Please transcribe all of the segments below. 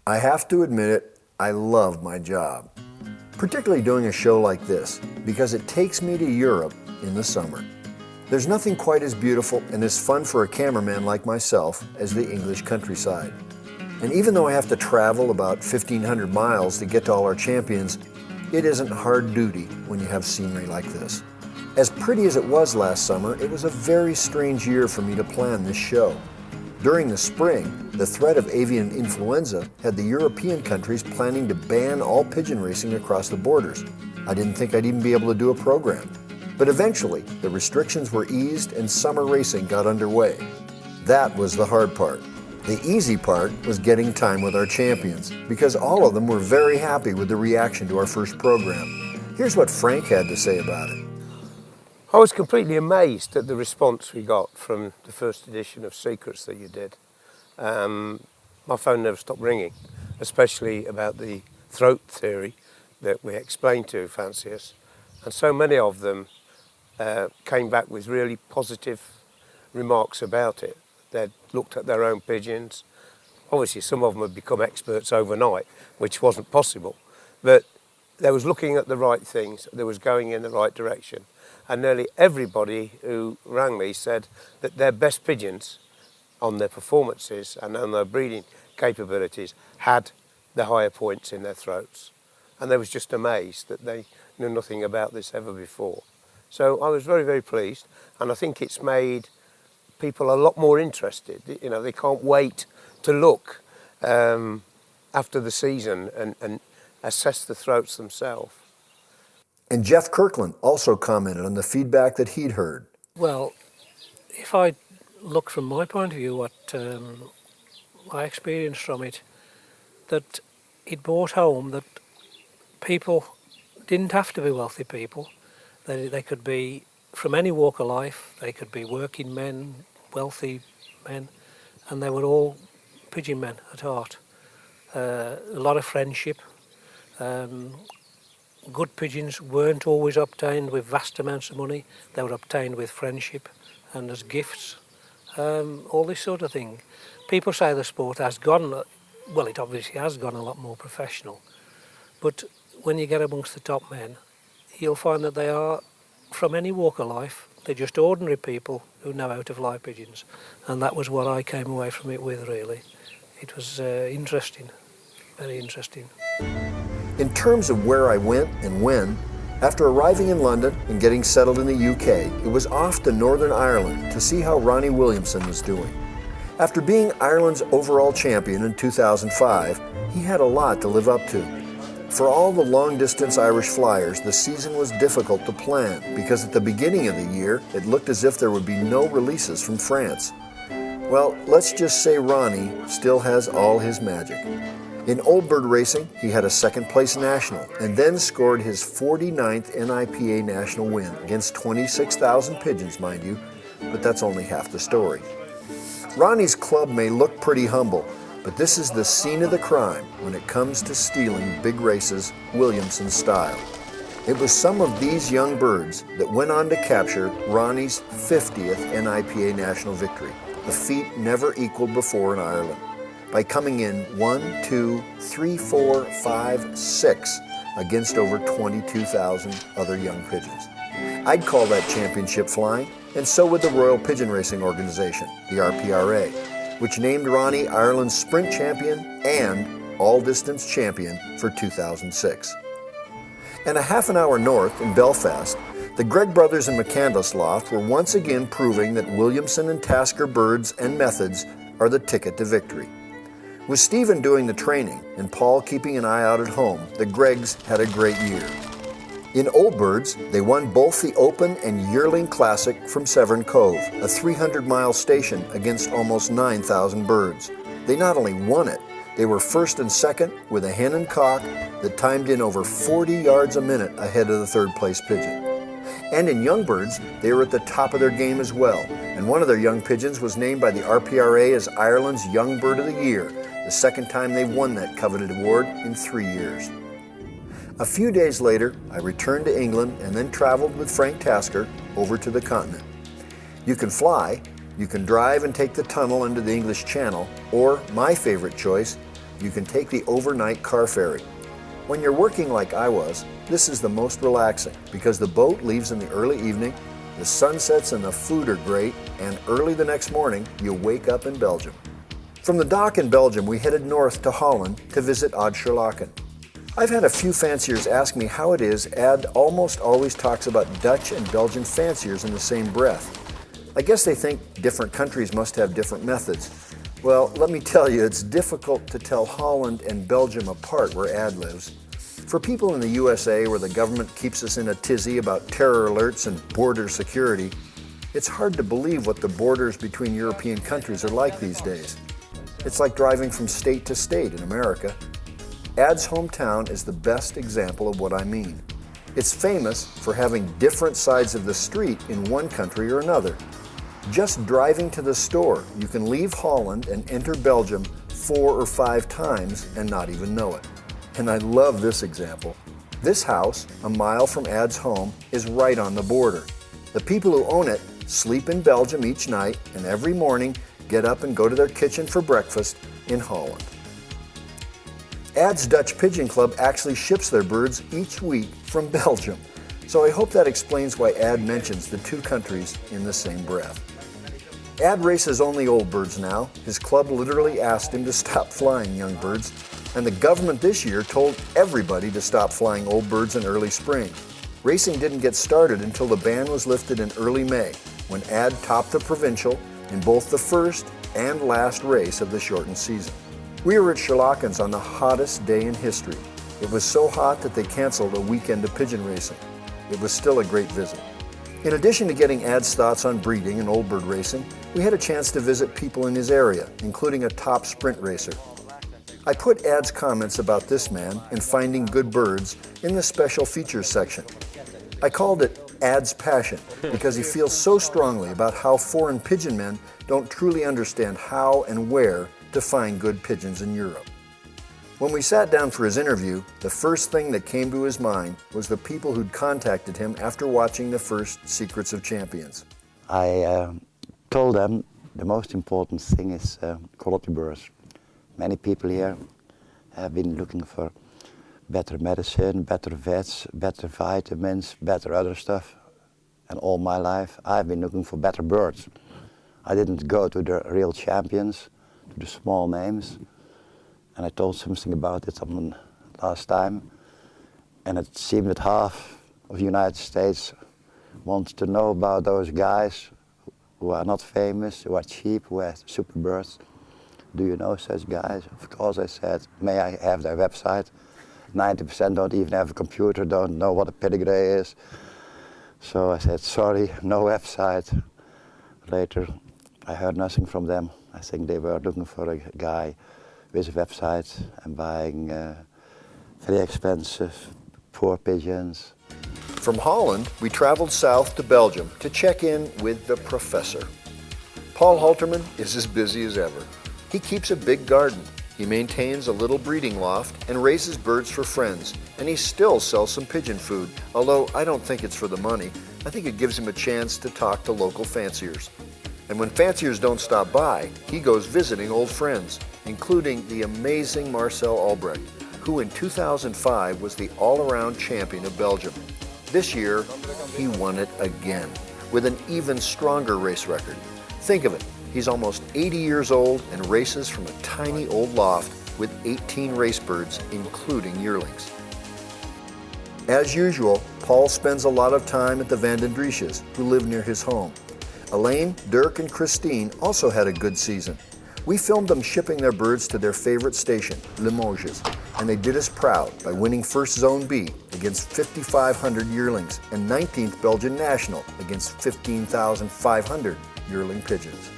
I have to admit it, I love my job, particularly doing a show like this, because it takes me to Europe in the summer. There's nothing quite as beautiful and as fun for a cameraman like myself as the English countryside. And even though I have to travel about 1,500 miles to get to all our champions, it isn't hard duty when you have scenery like this. As pretty as it was last summer, it was a very strange year for me to plan this show. During the spring, the threat of avian influenza had the European countries planning to ban all pigeon racing across the borders. I didn't think I'd even be able to do a program. But eventually, the restrictions were eased and summer racing got underway. That was the hard part. The easy part was getting time with our champions, because all of them were very happy with the reaction to our first program. Here's what Frank had to say about it. I was completely amazed at the response we got from the first edition of Secrets that you did. My phone never stopped ringing, especially about the throat theory that we explained to fanciers. And so many of them came back with really positive remarks about it. They'd looked at their own pigeons. Obviously, some of them had become experts overnight, which wasn't possible. But they was looking at the right things, they was going in the right direction. And nearly everybody who rang me said that their best pigeons on their performances and on their breeding capabilities had the higher points in their throats. And they was just amazed that they knew nothing about this ever before. So I was very, very pleased, and I think it's made people a lot more interested. You know, they can't wait to look after the season and assess the throats themselves. And Jeff Kirkland also commented on the feedback that he'd heard. Well, if I look from my point of view, what I experienced from it, that it brought home that people didn't have to be wealthy people. They could be from any walk of life. They could be working men, wealthy men, and they were all pigeon men at heart. A lot of friendship. Good pigeons weren't always obtained with vast amounts of money. They were obtained with friendship and as gifts, all this sort of thing. People say the sport has gone, well, it obviously has gone a lot more professional, but when you get amongst the top men, you'll find that they are from any walk of life. They're just ordinary people who know how to fly pigeons, and that was what I came away from it with, really. It was interesting, very interesting. In terms of where I went and when, after arriving in London and getting settled in the UK, it was off to Northern Ireland to see how Ronnie Williamson was doing. After being Ireland's overall champion in 2005, he had a lot to live up to. For all the long-distance Irish flyers, the season was difficult to plan because at the beginning of the year, it looked as if there would be no releases from France. Well, let's just say Ronnie still has all his magic. In Old Bird racing, he had a second-place national and then scored his 49th NIPA national win against 26,000 pigeons, mind you, but that's only half the story. Ronnie's club may look pretty humble, but this is the scene of the crime when it comes to stealing big races Williamson style. It was some of these young birds that went on to capture Ronnie's 50th NIPA national victory, a feat never equaled before in Ireland, by coming in 1, 2, 3, 4, 5, 6 against over 22,000 other young pigeons. I'd call that championship flying, and so would the Royal Pigeon Racing Organization, the RPRA, which named Ronnie Ireland's sprint champion and all-distance champion for 2006. And a half an hour north in Belfast, the Gregg brothers in McCandless were once again proving that Williamson and Tasker birds and methods are the ticket to victory. With Stephen doing the training and Paul keeping an eye out at home, the Greggs had a great year. In Old Birds, they won both the Open and Yearling Classic from Severn Cove, a 300-mile station against almost 9,000 birds. They not only won it, they were first and second with a hen and cock that timed in over 40 yards a minute ahead of the third-place pigeon. And in Young Birds, they were at the top of their game as well, and one of their young pigeons was named by the RPRA as Ireland's Young Bird of the Year, the second time they've won that coveted award in 3 years. A few days later, I returned to England and then traveled with Frank Tasker over to the continent. You can fly, you can drive and take the tunnel under the English Channel, or, my favorite choice, you can take the overnight car ferry. When you're working like I was, this is the most relaxing because the boat leaves in the early evening, the sun sets and the food are great, and early the next morning, you wake up in Belgium. From the dock in Belgium, we headed north to Holland to visit Ad Scherlaken. I've had a few fanciers ask me how it is Ad almost always talks about Dutch and Belgian fanciers in the same breath. I guess they think different countries must have different methods. Well, let me tell you, it's difficult to tell Holland and Belgium apart where Ad lives. For people in the USA where the government keeps us in a tizzy about terror alerts and border security, it's hard to believe what the borders between European countries are like these days. It's like driving from state to state in America. Ad's hometown is the best example of what I mean. It's famous for having different sides of the street in one country or another. Just driving to the store, you can leave Holland and enter Belgium 4 or 5 times and not even know it. And I love this example. This house, a mile from Ad's home, is right on the border. The people who own it sleep in Belgium each night and every morning get up and go to their kitchen for breakfast in Holland. Ad's Dutch Pigeon Club actually ships their birds each week from Belgium. So I hope that explains why Ad mentions the two countries in the same breath. Ad races only old birds now. His club literally asked him to stop flying young birds, and the government this year told everybody to stop flying old birds in early spring. Racing didn't get started until the ban was lifted in early May, when Ad topped the provincial in both the first and last race of the shortened season. We were at Scherlaken's on the hottest day in history. It was so hot that they canceled a weekend of pigeon racing. It was still a great visit. In addition to getting Ad's thoughts on breeding and old bird racing, we had a chance to visit people in his area, including a top sprint racer. I put Ad's comments about this man and finding good birds in the special features section. I called it Ad's passion because he feels so strongly about how foreign pigeon men don't truly understand how and where to find good pigeons in Europe. When we sat down for his interview, the first thing that came to his mind was the people who'd contacted him after watching the first Secrets of Champions. I told them the most important thing is quality birds. Many people here have been looking for better medicine, better vets, better vitamins, better other stuff. And all my life I've been looking for better birds. I didn't go to the real champions, to the small names. And I told something about it last time, and it seemed that half of the United States wants to know about those guys who are not famous, who are cheap, who have super birds. Do you know such guys? Of course, I said, may I have their website? 90% don't even have a computer, don't know what a pedigree is. So I said, sorry, no website. Later, I heard nothing from them. I think they were looking for a guy with a website and buying very expensive, poor pigeons. From Holland, we traveled south to Belgium to check in with the professor. Paul Halterman is as busy as ever. He keeps a big garden. He maintains a little breeding loft and raises birds for friends, and he still sells some pigeon food, although I don't think it's for the money. I think it gives him a chance to talk to local fanciers. And when fanciers don't stop by, he goes visiting old friends, including the amazing Marcel Albrecht, who in 2005 was the all-around champion of Belgium. This year, he won it again, with an even stronger race record. Think of it, he's almost 80 years old and races from a tiny old loft with 18 race birds, including yearlings. As usual, Paul spends a lot of time at the Van den Driesches, who live near his home. Elaine, Dirk, and Christine also had a good season. We filmed them shipping their birds to their favorite station, Limoges, and they did us proud by winning first Zone B against 5,500 yearlings and 19th Belgian National against 15,500 yearling pigeons.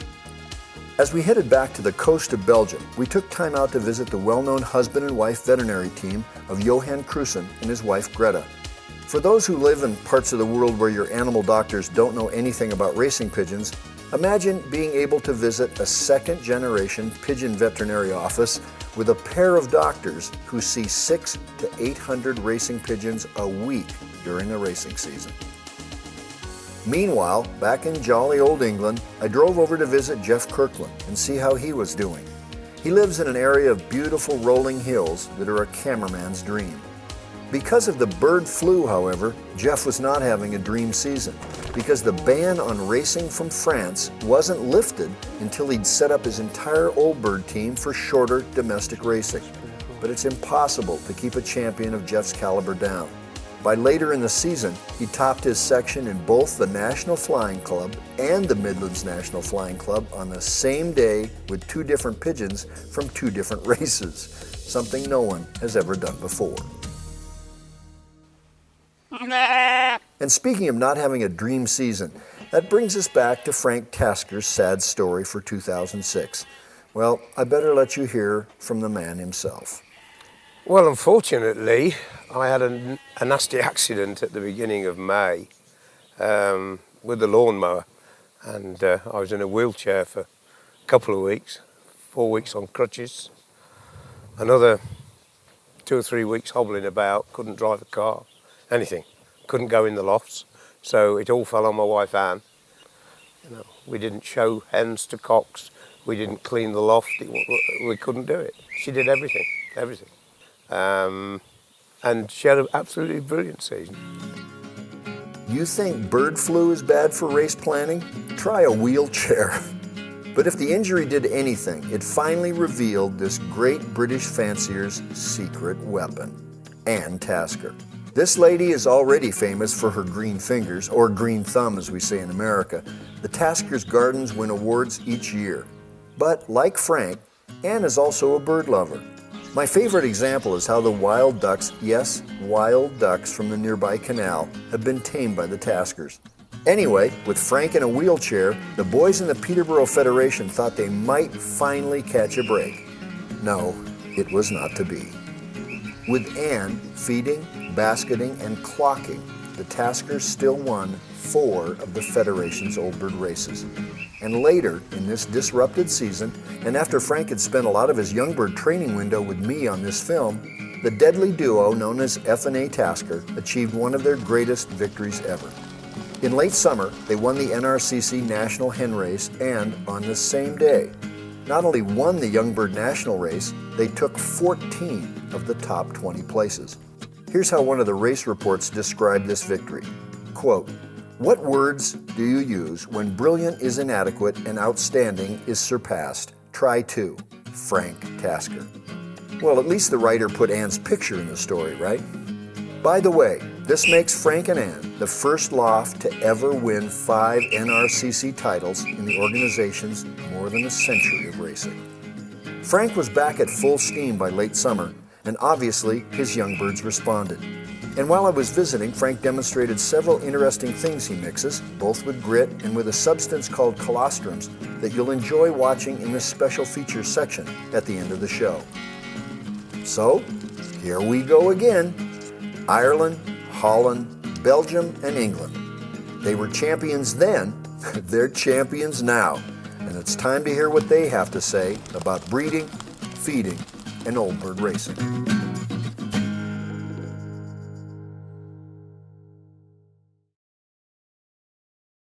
As we headed back to the coast of Belgium, we took time out to visit the well-known husband and wife veterinary team of Johan Cruisen and his wife Greta. For those who live in parts of the world where your animal doctors don't know anything about racing pigeons, imagine being able to visit a second-generation pigeon veterinary office with a pair of doctors who see 600 to 800 racing pigeons a week during a racing season. Meanwhile, back in jolly old England, I drove over to visit Jeff Kirkland and see how he was doing. He lives in an area of beautiful rolling hills that are a cameraman's dream. Because of the bird flu, however, Jeff was not having a dream season because the ban on racing from France wasn't lifted until he'd set up his entire Old Bird team for shorter domestic racing. But it's impossible to keep a champion of Jeff's caliber down. By later in the season, he topped his section in both the National Flying Club and the Midlands National Flying Club on the same day with 2 different pigeons from 2 different races, something no one has ever done before. And speaking of not having a dream season, that brings us back to Frank Tasker's sad story for 2006. Well, I better let you hear from the man himself. Well, unfortunately, I had a nasty accident at the beginning of May with the lawnmower, and I was in a wheelchair for a couple of weeks, 4 weeks on crutches, another 2 or 3 weeks hobbling about, couldn't drive a car, anything, couldn't go in the lofts, so it all fell on my wife Anne. You know, we didn't show hens to cocks, we didn't clean the loft, we couldn't do it. She did everything. And she had an absolutely brilliant season. You think bird flu is bad for race planning? Try a wheelchair. But if the injury did anything, it finally revealed this great British fancier's secret weapon, Anne Tasker. This lady is already famous for her green fingers, or green thumb as we say in America. The Tasker's Gardens win awards each year. But like Frank, Anne is also a bird lover. My favorite example is how the wild ducks, yes, wild ducks from the nearby canal, have been tamed by the Taskers. Anyway, with Frank in a wheelchair, the boys in the Peterborough Federation thought they might finally catch a break. No, it was not to be. With Anne feeding, basketing, and clocking, the Taskers still won 4 of the Federation's Old Bird races. And later, in this disrupted season, and after Frank had spent a lot of his young bird training window with me on this film, the deadly duo known as F&A Tasker achieved one of their greatest victories ever. In late summer, they won the NRCC National Hen Race, and on the same day, not only won the Young Bird National Race, they took 14 of the top 20 places. Here's how one of the race reports described this victory. Quote, "What words do you use when brilliant is inadequate and outstanding is surpassed? Try to, Frank Tasker." Well, at least the writer put Anne's picture in the story, right? By the way, this makes Frank and Anne the first loft to ever win 5 NRCC titles in the organization's more than a century of racing. Frank was back at full steam by late summer, and obviously his young birds responded. And while I was visiting, Frank demonstrated several interesting things he mixes, both with grit and with a substance called colostrums that you'll enjoy watching in this special features section at the end of the show. So, here we go again. Ireland, Holland, Belgium, and England. They were champions then, they're champions now. And it's time to hear what they have to say about breeding, feeding, and old bird racing.